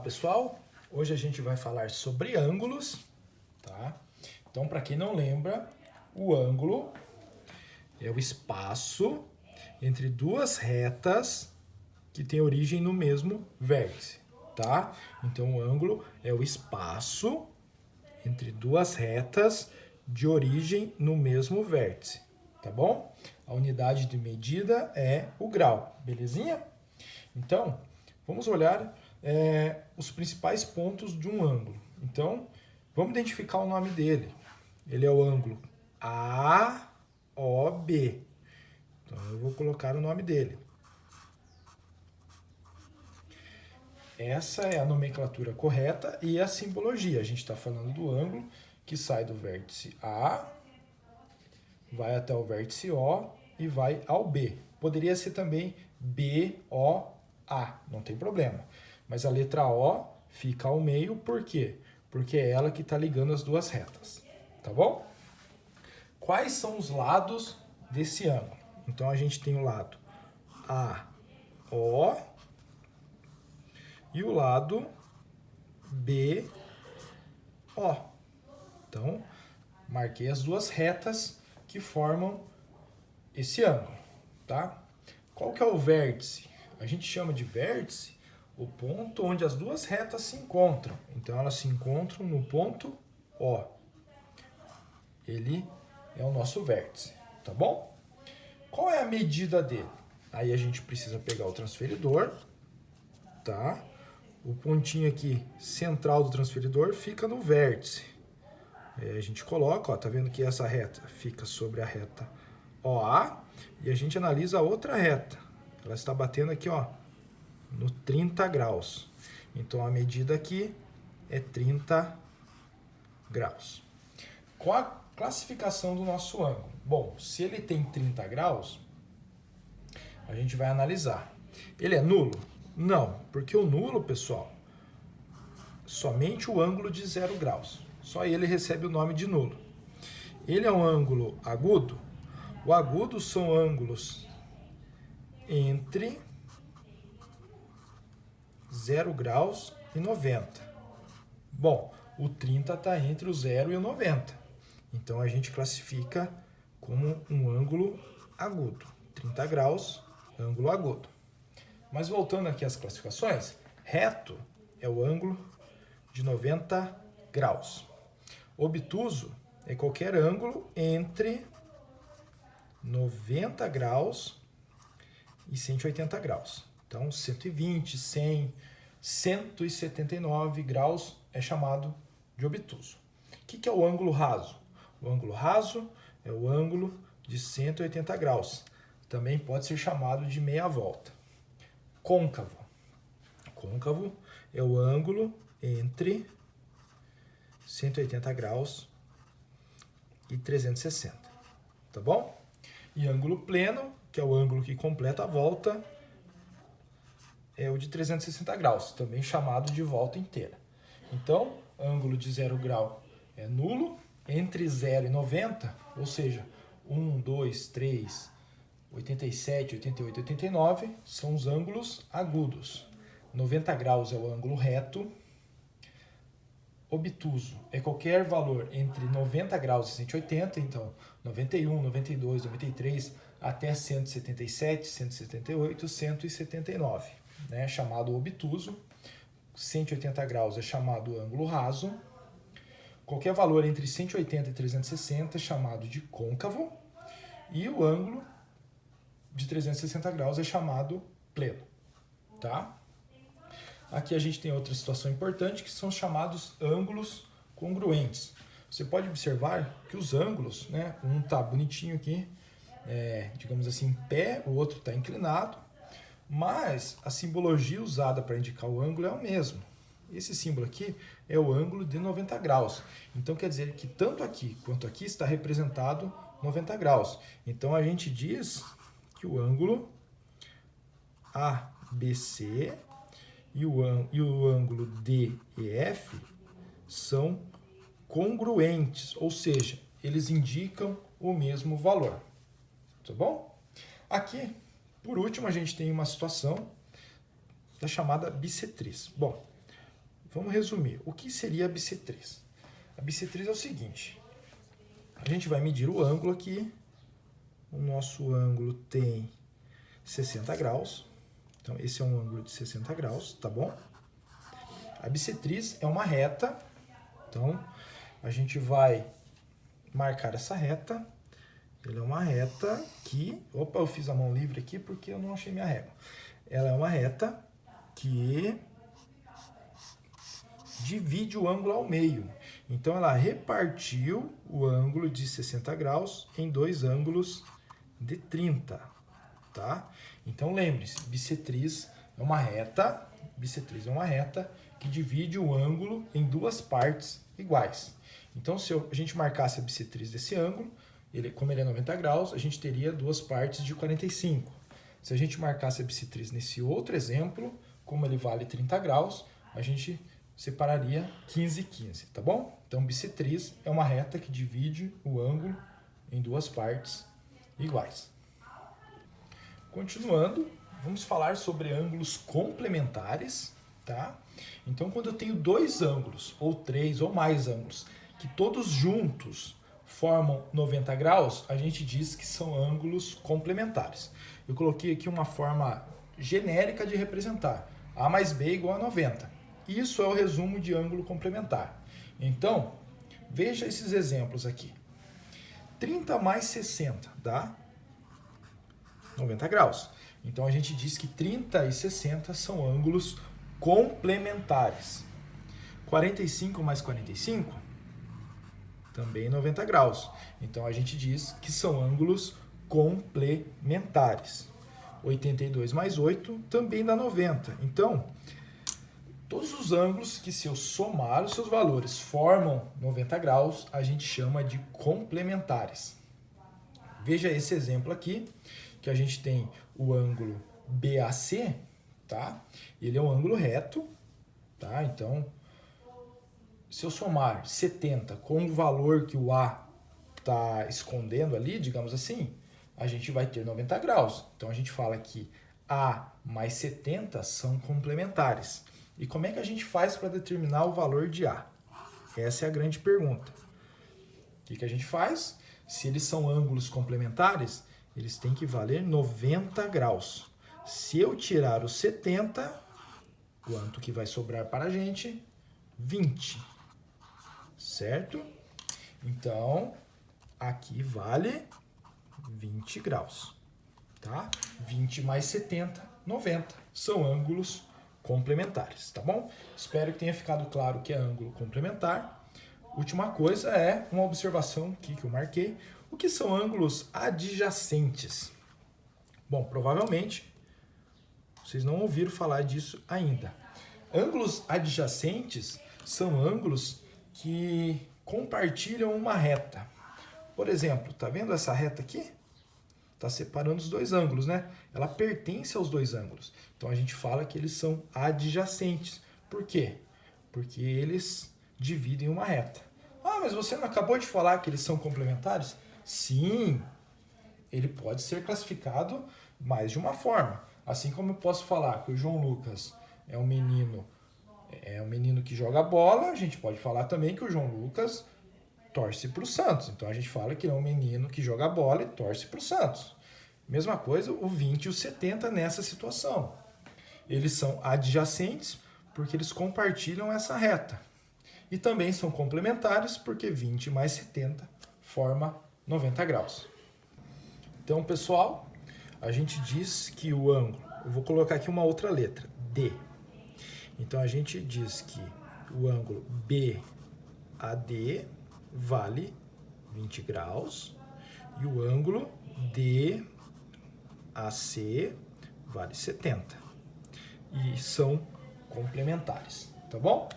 pessoal, hoje a gente vai falar sobre ângulos, tá? Então, para quem não lembra, o ângulo é o espaço entre duas retas que têm origem no mesmo vértice, tá? Então, o ângulo é o espaço entre duas retas de origem no mesmo vértice, tá bom? A unidade de medida é o grau, belezinha? Então, vamos olhar os principais pontos de um ângulo. Então, vamos identificar o nome dele. Ele é o ângulo AOB. Então, eu vou colocar o nome dele. Essa é a nomenclatura correta e a simbologia. A gente está falando do ângulo que sai do vértice A, vai até o vértice O e vai ao B. Poderia ser também BOA, não tem problema. Mas a letra O fica ao meio, por quê? Porque é ela que está ligando as duas retas, tá bom? Quais são os lados desse ângulo? Então a gente tem o lado AO e o lado BO. Então, marquei as duas retas que formam esse ângulo, tá? Qual que é o vértice? A gente chama de vértice o ponto onde as duas retas se encontram. Então, elas se encontram no ponto O. Ele é o nosso vértice, tá bom? Qual é a medida dele? Aí a gente precisa pegar o transferidor, tá? O pontinho aqui central do transferidor fica no vértice. Aí a gente coloca, ó, tá vendo que essa reta fica sobre a reta OA e a gente analisa a outra reta. Ela está batendo aqui, ó, no 30 graus. Então a medida aqui é 30 graus. Qual a classificação do nosso ângulo? Bom, se ele tem 30 graus, a gente vai analisar. Ele é nulo? Não, porque o nulo, pessoal, somente o ângulo de 0 graus. Só ele recebe o nome de nulo. Ele é um ângulo agudo? O agudo são ângulos entre 0 graus e 90. Bom, o 30 está entre o 0 e o 90. Então a gente classifica como um ângulo agudo. 30 graus, ângulo agudo. Mas voltando aqui às classificações, reto é o ângulo de 90 graus. Obtuso é qualquer ângulo entre 90 graus e 180 graus. Então, 120, 100, 179 graus é chamado de obtuso. O que é o ângulo raso? O ângulo raso é o ângulo de 180 graus. Também pode ser chamado de meia volta. Côncavo. Côncavo é o ângulo entre 180 graus e 360. Tá bom? E ângulo pleno, que é o ângulo que completa a volta, é o de 360 graus, também chamado de volta inteira. Então, ângulo de 0 grau é nulo, entre 0 e 90, ou seja, 1, 2, 3, 87, 88, 89, são os ângulos agudos. 90 graus é o ângulo reto. Obtuso é qualquer valor entre 90 graus e 180, então 91, 92, 93 até 177, 178, 179, né? Chamado obtuso. 180 graus é chamado ângulo raso. Qualquer valor entre 180 e 360 é chamado de côncavo. E o ângulo de 360 graus é chamado pleno, tá? Aqui a gente tem outra situação importante, que são chamados ângulos congruentes. Você pode observar que os ângulos, né, um está bonitinho aqui, digamos assim, em pé, o outro está inclinado, mas a simbologia usada para indicar o ângulo é o mesmo. Esse símbolo aqui é o ângulo de 90 graus. Então quer dizer que tanto aqui quanto aqui está representado 90 graus. Então a gente diz que o ângulo ABC e o ângulo DEF são congruentes, ou seja, eles indicam o mesmo valor. Tá bom? Aqui, por último, a gente tem uma situação da chamada bissetriz. Bom, vamos resumir. O que seria a bissetriz? A bissetriz é o seguinte. A gente vai medir o ângulo aqui. O nosso ângulo tem 60 graus. Então, esse é um ângulo de 60 graus, tá bom? A bissetriz é uma reta. Então, a gente vai marcar essa reta. Ela é uma reta que... Opa, eu fiz a mão livre aqui porque eu não achei minha régua. Ela é uma reta que divide o ângulo ao meio. Então, ela repartiu o ângulo de 60 graus em dois ângulos de 30, tá? Então, lembre-se, bissetriz é uma reta que divide o ângulo em duas partes iguais. Então, se a gente marcasse a bissetriz desse ângulo, como ele é 90 graus, a gente teria duas partes de 45. Se a gente marcasse a bissetriz nesse outro exemplo, como ele vale 30 graus, a gente separaria 15 e 15, tá bom? Então, bissetriz é uma reta que divide o ângulo em duas partes iguais. Continuando, vamos falar sobre ângulos complementares, tá? Então, quando eu tenho dois ângulos, ou três, ou mais ângulos, que todos juntos formam 90 graus, a gente diz que são ângulos complementares. Eu coloquei aqui uma forma genérica de representar. A mais B igual a 90. Isso é o resumo de ângulo complementar. Então, veja esses exemplos aqui. 30 mais 60 dá 90 graus. Então, a gente diz que 30 e 60 são ângulos complementares. 45 mais 45, também 90 graus. Então, a gente diz que são ângulos complementares. 82 mais 8 também dá 90. Então, todos os ângulos que, se eu somar os seus valores, formam 90 graus, a gente chama de complementares. Veja esse exemplo aqui, que a gente tem o ângulo BAC, tá? Ele é um ângulo reto, tá? Então, se eu somar 70 com o valor que o A está escondendo ali, digamos assim, a gente vai ter 90 graus. Então, a gente fala que A mais 70 são complementares. E como é que a gente faz para determinar o valor de A? Essa é a grande pergunta. O que a gente faz? Se eles são ângulos complementares, eles têm que valer 90 graus. Se eu tirar os 70, quanto que vai sobrar para a gente? 20. Certo? Então, aqui vale 20 graus. Tá? 20 mais 70, 90. São ângulos complementares, tá bom? Espero que tenha ficado claro o que é ângulo complementar. Última coisa é uma observação aqui que eu marquei. O que são ângulos adjacentes? Bom, provavelmente vocês não ouviram falar disso ainda. Ângulos adjacentes são ângulos que compartilham uma reta. Por exemplo, tá vendo essa reta aqui? Está separando os dois ângulos, né? Ela pertence aos dois ângulos. Então, a gente fala que eles são adjacentes. Por quê? Porque eles dividem uma reta. Ah, mas você não acabou de falar que eles são complementares? Sim, ele pode ser classificado mais de uma forma. Assim como eu posso falar que o João Lucas é um menino que joga bola, a gente pode falar também que o João Lucas torce para o Santos. Então, a gente fala que é um menino que joga bola e torce para o Santos. Mesma coisa, o 20 e o 70 nessa situação. Eles são adjacentes porque eles compartilham essa reta. E também são complementares porque 20 mais 70 forma 90 graus. Então, pessoal, a gente diz que o ângulo... Eu vou colocar aqui uma outra letra, D. Então, a gente diz que o ângulo BAD vale 20 graus e o ângulo DAC vale 70. E são complementares, tá bom?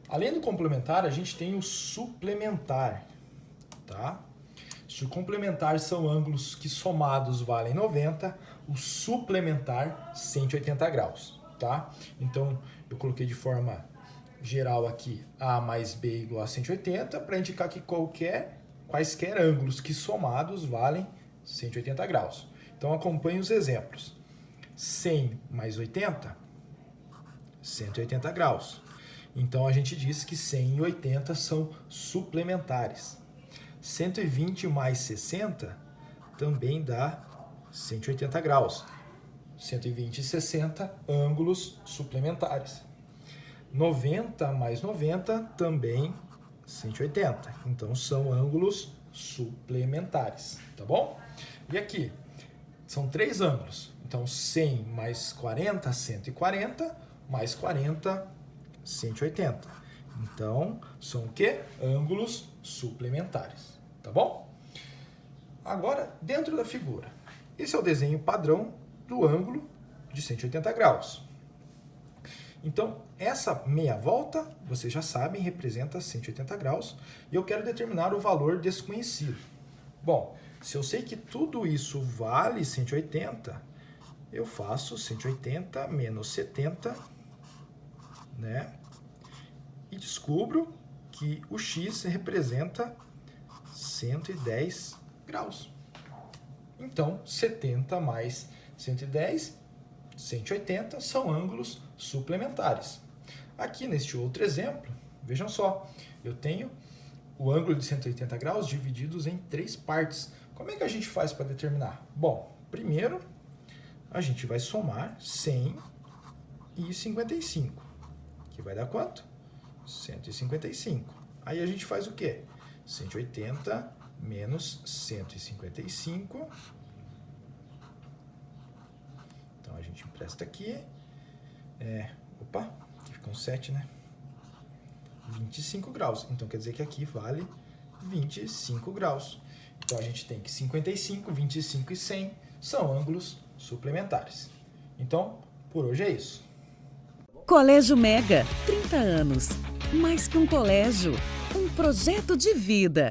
Além do complementar, a gente tem o suplementar, tá? Se o complementar são ângulos que somados valem 90, o suplementar 180 graus, tá? Então, eu coloquei de forma geral aqui A mais B igual a 180 para indicar que quaisquer ângulos que somados valem 180 graus. Então, acompanhe os exemplos. 100 mais 80, 180 graus. Então a gente diz que 100 e 80 são suplementares. 120 mais 60 também dá 180 graus. 120 e 60, ângulos suplementares. 90 mais 90 também 180. Então são ângulos suplementares, tá bom? E aqui são 3 ângulos. Então 100 mais 40, 140, mais 40, 180. Então são o quê? Ângulos suplementares, tá bom? Agora, dentro da figura, esse é o desenho padrão do ângulo de 180 graus. Então, essa meia volta, vocês já sabem, representa 180 graus, e eu quero determinar o valor desconhecido. Bom, se eu sei que tudo isso vale 180, eu faço 180 menos 70, né? E descubro que o x representa 110 graus. Então, 70 mais 110, 180 são ângulos suplementares. Aqui neste outro exemplo, vejam só, eu tenho o ângulo de 180 graus divididos em 3 partes. Como é que a gente faz para determinar? Bom, primeiro a gente vai somar 100 e 55, que vai dar quanto? 155. Aí a gente faz o quê? 180 menos 155. Então a gente empresta aqui. Opa, aqui ficam 7, né? 25 graus. Então quer dizer que aqui vale 25 graus. Então a gente tem que 55, 25 e 100 são ângulos suplementares. Então, por hoje é isso. Colégio Mega, 30 anos. Mais que um colégio, um projeto de vida.